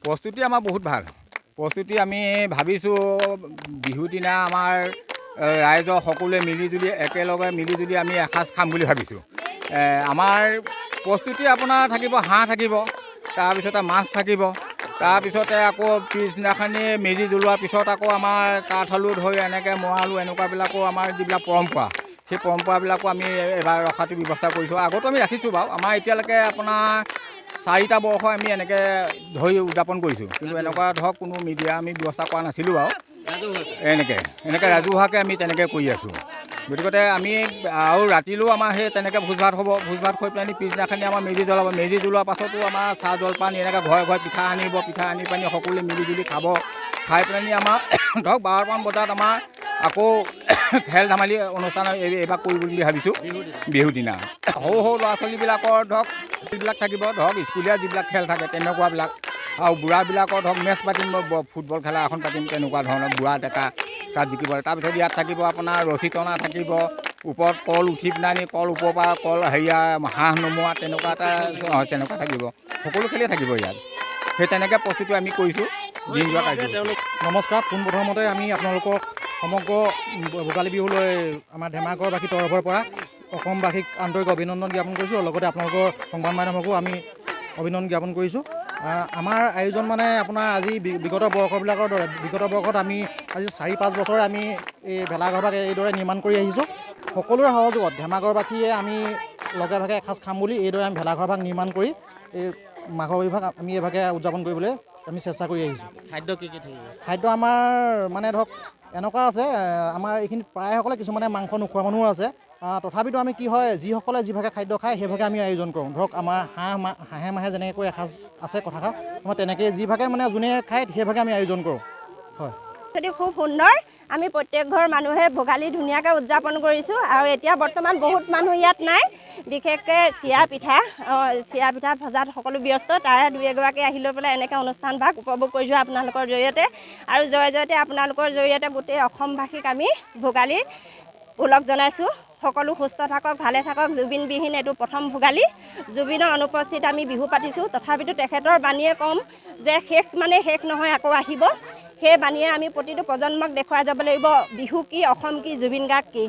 প্ৰস্তুতি আমাৰ বহুত ভাল। প্ৰস্তুতি আমি ভাবিছোঁ বিহুৰ দিনা আমাৰ ৰাইজৰ সকলোৱে মিলিজুলি একেলগে মিলিজুলি আমি এসাঁজ খাম বুলি ভাবিছোঁ। আমাৰ প্ৰস্তুতি আপোনাৰ থাকিব, হাঁহ থাকিব, তাৰপিছতে মাছ থাকিব, তাৰপিছতে আকৌ পিছদিনাখনি মেজি জ্বলোৱাৰ পিছত আকৌ আমাৰ কাঠ আলু ধৰি এনেকৈ মৰা আলু এনেকুৱাবিলাকো আমাৰ যিবিলাক পৰম্পৰা, সেই পৰম্পৰাবিলাকো আমি এবাৰ ৰখাটো ব্যৱস্থা কৰিছোঁ। আগতো আমি ৰাখিছোঁ বাৰু। আমাৰ এতিয়ালৈকে আপোনাৰ 4টা বৰ্ষ আমি এনেকৈ ধৰি উদযাপন কৰিছোঁ, কিন্তু এনেকুৱা ধৰক কোনো মিডিয়া আমি ব্যৱস্থা কৰা নাছিলোঁ বাৰু। এনেকৈ ৰাজহুৱাকৈ আমি তেনেকৈ কৰি আছোঁ। গতিকে আমি আৰু ৰাতিলৈও আমাৰ সেই তেনেকৈ ভোজ ভাত হ'ব। ভোজ ভাত হৈ পেলাই পিছদিনাখনি আমাৰ মেজি জ্বলাব। মেজি জ্বলোৱাৰ পাছতো আমাৰ চাহ জলপান এনেকৈ ঘৰে ঘৰে পিঠা আনিব, পিঠা আনি পানি সকলোৱে মিলিজুলি খাব। খাই পেলাই আমাৰ ধৰক 12মান বজাত আমাৰ আকৌ খেল ধেমালি অনুষ্ঠান এইবাৰ কৰিম বুলি ভাবিছোঁ বিহুৰ দিনা। সৰু সৰু ল'ৰা ছোৱালীবিলাকৰ ধৰক যিবিলাক থাকিব, ধৰক স্কুলীয়া যিবিলাক খেল থাকে তেনেকুৱাবিলাক, আৰু বুঢ়াবিলাকৰ ধৰক মেচ পাতিম, ফুটবল খেলা এখন পাতিম, তেনেকুৱা ধৰণৰ বুঢ়া ডেকা তাত জিকিব। তাৰপিছত ইয়াত থাকিব আপোনাৰ ৰছী টনা থাকিব, ওপৰত কল উঠি পেলাই কল ওপৰৰ পৰা কল হাঁহ নমোৱা তেনেকুৱা তেনেকুৱা থাকিব। সকলো খেলেই থাকিব ইয়াত। সেই তেনেকৈ প্ৰস্তুতি আমি কৰিছোঁ দিনযোৰা কাৰ্য। নমস্কাৰ। পোনপ্ৰথমতে আমি আপোনালোকক সমগ্ৰ ভোগালী বিহুলৈ আমাৰ ধেমাগড়বাসীৰ তৰফৰ পৰা অসমবাসীক আন্তৰিক অভিনন্দন জ্ঞাপন কৰিছোঁ। লগতে আপোনালোকৰ সংবাদ মাধ্যমকো আমি অভিনন্দন জ্ঞাপন কৰিছোঁ। আমাৰ আয়োজন মানে আপোনাৰ আজি বিগত বৰ্ষবিলাকৰ দৰে বিগত বৰ্ষত আমি আজি 4-5 বছৰে আমি এই ভেলাঘৰভাগ এইদৰে নিৰ্মাণ কৰি আহিছোঁ। সকলোৰে সহযোগত ধেমাগড়বাসীয়ে আমি লগে ভাগে এসাঁজ খাম বুলি এইদৰে আমি ভেলাঘৰভাগ নিৰ্মাণ কৰি এই মাঘৰ বিহুভাগ আমি এইভাগে উদযাপন কৰিবলৈ আমি চেষ্টা কৰি আহিছোঁ। খাদ্য কি থাকিব? খাদ্য আমাৰ মানে ধৰক এনেকুৱা আছে, আমাৰ এইখিনিত প্ৰায়সকলে কিছুমানে মাংস নোখোৱা মানুহো আছে। তথাপিতো আমি কি হয়, যিসকলে যিভাগে খাদ্য খায় সেইভাগে আমি আয়োজন কৰোঁ। ধৰক আমাৰ হাঁহে মাহে যেনেকৈ এসাঁজ আছে কথাষাৰ, মই তেনেকৈ যিভাগে মানে যোনে খায় সেইভাগে আমি আয়োজন কৰোঁ। হয়, খুব সুন্দৰ। আমি প্ৰত্যেক ঘৰ মানুহে ভোগালী ধুনীয়াকৈ উদযাপন কৰিছোঁ। আৰু এতিয়া বৰ্তমান বহুত মানুহ ইয়াত নাই, বিশেষকৈ চিৰা পিঠা ভজাত সকলো ব্যস্ত। তাৰে দুই এগৰাকী আহি লৈ পেলাই এনেকৈ অনুষ্ঠান ভাগ উপভোগ কৰিছোঁ আপোনালোকৰ জৰিয়তে। আৰু জয়তে আপোনালোকৰ জৰিয়তে গোটেই অসমবাসীক আমি ভোগালীৰ ওলগ জনাইছোঁ। সকলো সুস্থ থাকক, ভালে থাকক। জুবিনবিহীন এইটো প্ৰথম ভোগালী। জুবিনৰ অনুপস্থিত আমি বিহু পাতিছোঁ। তথাপিতো তেখেতৰ বাণীয়ে ক'ম যে শেষ মানে শেষ নহয়, আকৌ আহিব। সেই বাণীয়ে আমি প্ৰতিটো প্ৰজন্মক দেখুৱাই যাব লাগিব বিহু কি, অসম কি, জুবিন গাৰ্গ কি।